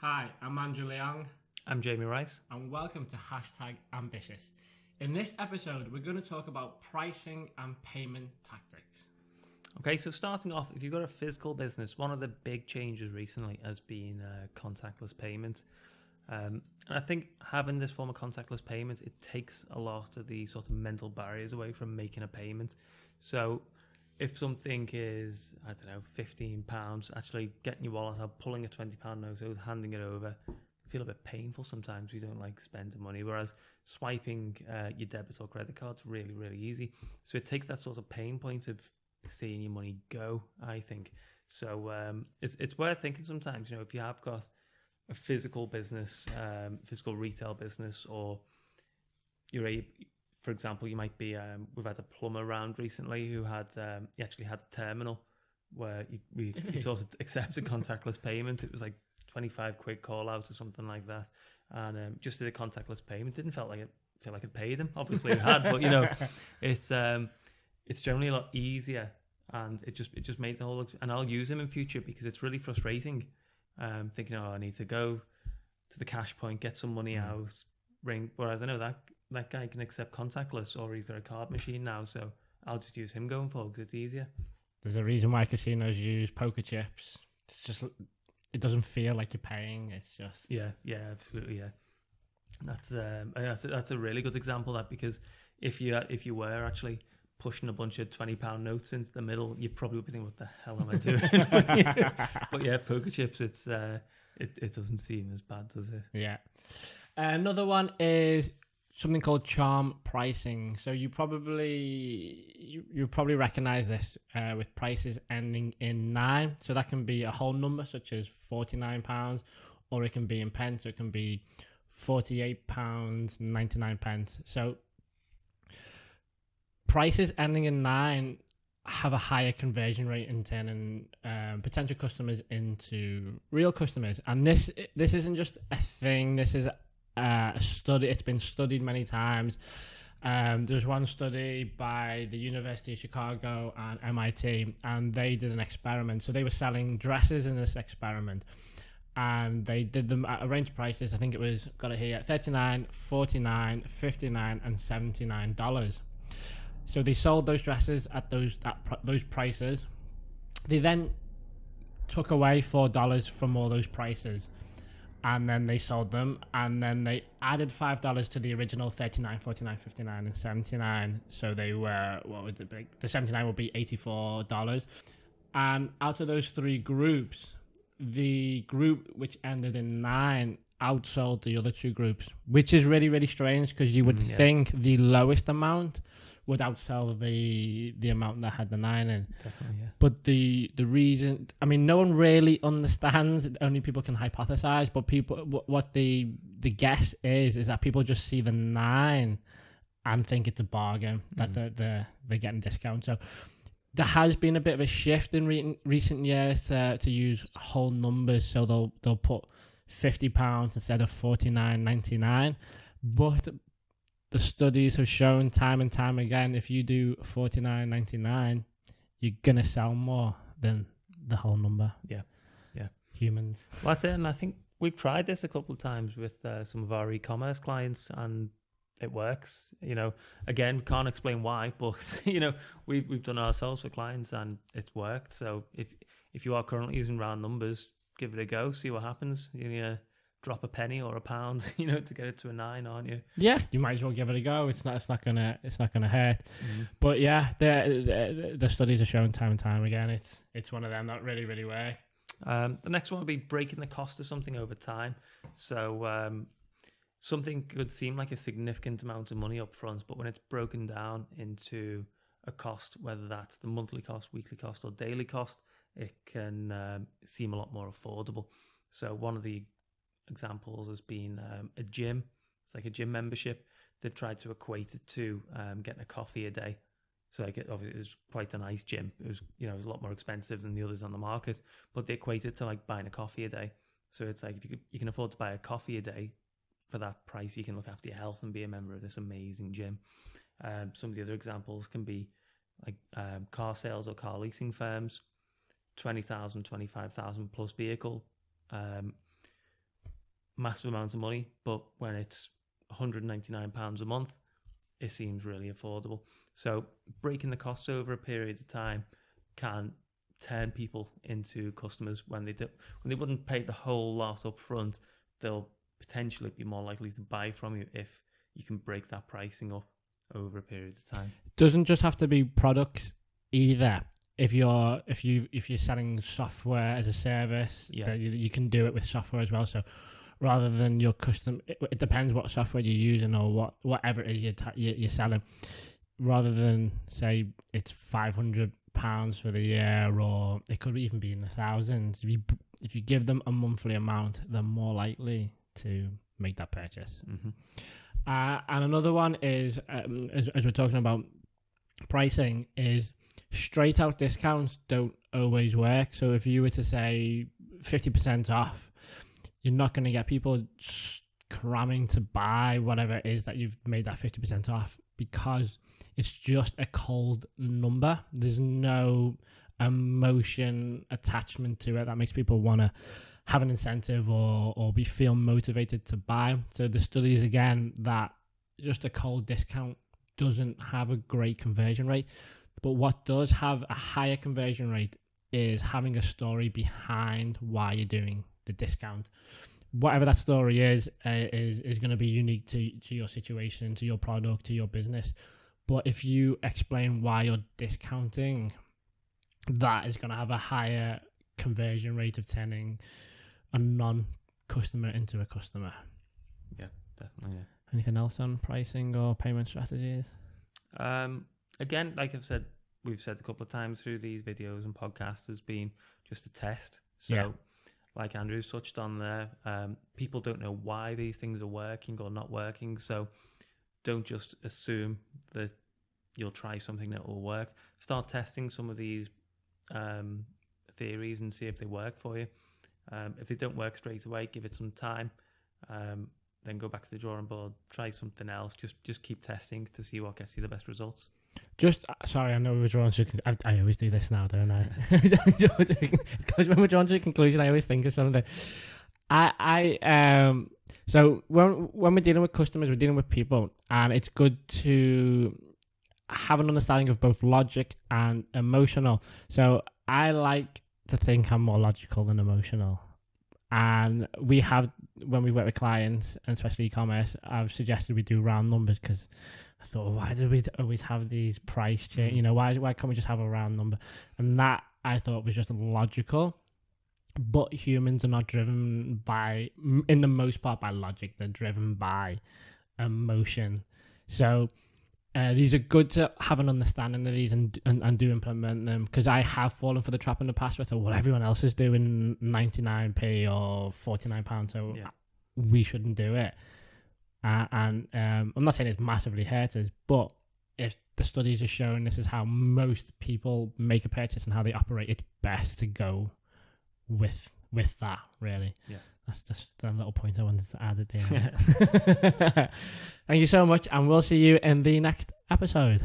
Hi, I'm Andrew Leong, I'm Jamie Rice. and welcome to #Ambitious. In this episode, we're going to talk about pricing and payment tactics. Okay, so starting off, if you've got a physical business, one of the big changes recently has been contactless payment. And I think having this form of contactless payment, it takes a lot of the sort of mental barriers away from making a payment. So if something is, I don't know, £15, actually getting your wallet out, pulling a £20 note out, handing it over, feel a bit painful sometimes. We don't like spending money, whereas swiping your debit or credit card's really, really easy. So it takes that sort of pain point of seeing your money go, I think. So it's worth thinking sometimes, if you have got a physical business, physical retail business, or for example, you might be, we've had a plumber around recently who had, he actually had a terminal where he sort of accepted contactless payment. It was like 25 quid call out or something like that. And just did a contactless payment. Didn't feel like it paid him. Obviously it had, but it's generally a lot easier, and it just made the whole, and I'll use him in future because it's really frustrating. Thinking, I need to go to the cash point, get some money out, ring. Whereas I know that guy can accept contactless, or he's got a card machine now, so I'll just use him going forward because it's easier. There's a reason why casinos use poker chips. It's just, it doesn't feel like you're paying. It's just yeah, absolutely, yeah. That's a really good example of that, because if you were actually pushing a bunch of £20 notes into the middle, you probably would be thinking, what the hell am I doing? But yeah, poker chips, it doesn't seem as bad, does it? Yeah. Another one is something called charm pricing. So you probably recognize this with prices ending in 9. So that can be a whole number such as £49, or it can be in pence, or it can be £48.99. So prices ending in 9 have a higher conversion rate in turning potential customers into real customers. And this isn't just a thing. This is a study. It's been studied many times. There's one study by the University of Chicago and MIT, and they did an experiment. So they were selling dresses in this experiment, and they did them at a range of prices. I think it was, got it here, $39, $49, $59, and $79. So they sold those dresses at those prices. They then took away $4 from all those prices, and then they sold them, and then they added $5 to the original $39, $49, $59, and $79. So they were, what would it be? The $79 would be $84. And out of those three groups, the group which ended in 9 outsold the other two groups, which is really, really strange, because you would think the lowest amount would outsell the amount that had the 9 in. Definitely, yeah. But the reason, I mean, no one really understands. Only people can hypothesize. But people, what the guess is that people just see the 9 and think it's a bargain, that they're getting discount. So there has been a bit of a shift in recent years to use whole numbers. So they'll put £50 instead of $49.99. But the studies have shown time and time again, if you do $49.99, you're gonna sell more than the whole number. Yeah. Humans. Well, that's it. And I think we've tried this a couple of times with some of our e-commerce clients, and it works. Again, can't explain why, but we've done it ourselves for clients, and it's worked. So if you are currently using round numbers, give it a go, see what happens. Drop a penny or a pound, to get it to a 9, aren't you? Yeah, you might as well give it a go. It's not gonna hurt. But yeah, the studies are showing time and time again. It's one of them that really, really work. The next one would be breaking the cost of something over time. So something could seem like a significant amount of money up front, but when it's broken down into a cost, whether that's the monthly cost, weekly cost, or daily cost, it can seem a lot more affordable. So one of the examples has been a gym. It's like a gym membership. They've tried to equate it to getting a coffee a day. So obviously it was quite a nice gym. It was it was a lot more expensive than the others on the market, but they equate it to like buying a coffee a day. So it's like, if you can afford to buy a coffee a day for that price, you can look after your health and be a member of this amazing gym. Some of the other examples can be like car sales or car leasing firms, 20,000, 25,000 plus vehicle massive amounts of money, but when it's £199 a month, it seems really affordable. So breaking the costs over a period of time can turn people into customers. When they wouldn't pay the whole lot up front, they'll potentially be more likely to buy from you if you can break that pricing up over a period of time. Doesn't just have to be products either. If you're selling software as a service, you can do it with software as well. So rather than your custom, it depends what software you're using or whatever it is you're selling. Rather than say it's £500 for the year, or it could even be in the thousands. If you give them a monthly amount, they're more likely to make that purchase. Mm-hmm. And another one is, as we're talking about pricing, is straight out discounts don't always work. So if you were to say 50% off, you're not going to get people cramming to buy whatever it is that you've made that 50% off, because it's just a cold number. There's no emotion attachment to it that makes people want to have an incentive or feel motivated to buy. So the studies again that just a cold discount doesn't have a great conversion rate, but what does have a higher conversion rate is having a story behind why you're doing the discount. Whatever that story is going to be unique to your situation, to your product, to your business. But if you explain why you're discounting, that is going to have a higher conversion rate of turning a non-customer into a customer. Yeah, definitely. Yeah. Anything else on pricing or payment strategies? Again, like we've said a couple of times through these videos and podcasts, has been just a test. So, like Andrew's touched on there, people don't know why these things are working or not working. So, don't just assume that you'll try something that will work. Start testing some of these theories and see if they work for you. If they don't work straight away, give it some time. Then go back to the drawing board, try something else. Just keep testing to see what gets you the best results. Sorry, I know we're drawn to. I always do this now, don't I? Because when we're drawn to a conclusion, I always think of something. So when we're dealing with customers, we're dealing with people, and it's good to have an understanding of both logic and emotional. So I like to think I'm more logical than emotional. And we have, when we work with clients, and especially e-commerce, I've suggested we do round numbers, because I thought, why do we always have these price change? You know, why can't we just have a round number? And that I thought was just logical. But humans are not driven by, in the most part, by logic. They're driven by emotion. So these are good to have an understanding of these and do implement them, because I have fallen for the trap in the past with, well, everyone else is doing 99p or £49, so we shouldn't do it. And I'm not saying it's massively hurt us, but if the studies are showing this is how most people make a purchase and how they operate, it's best to go with that, really. Yeah. That's just a little point I wanted to add at the end. Thank you so much, and we'll see you in the next episode.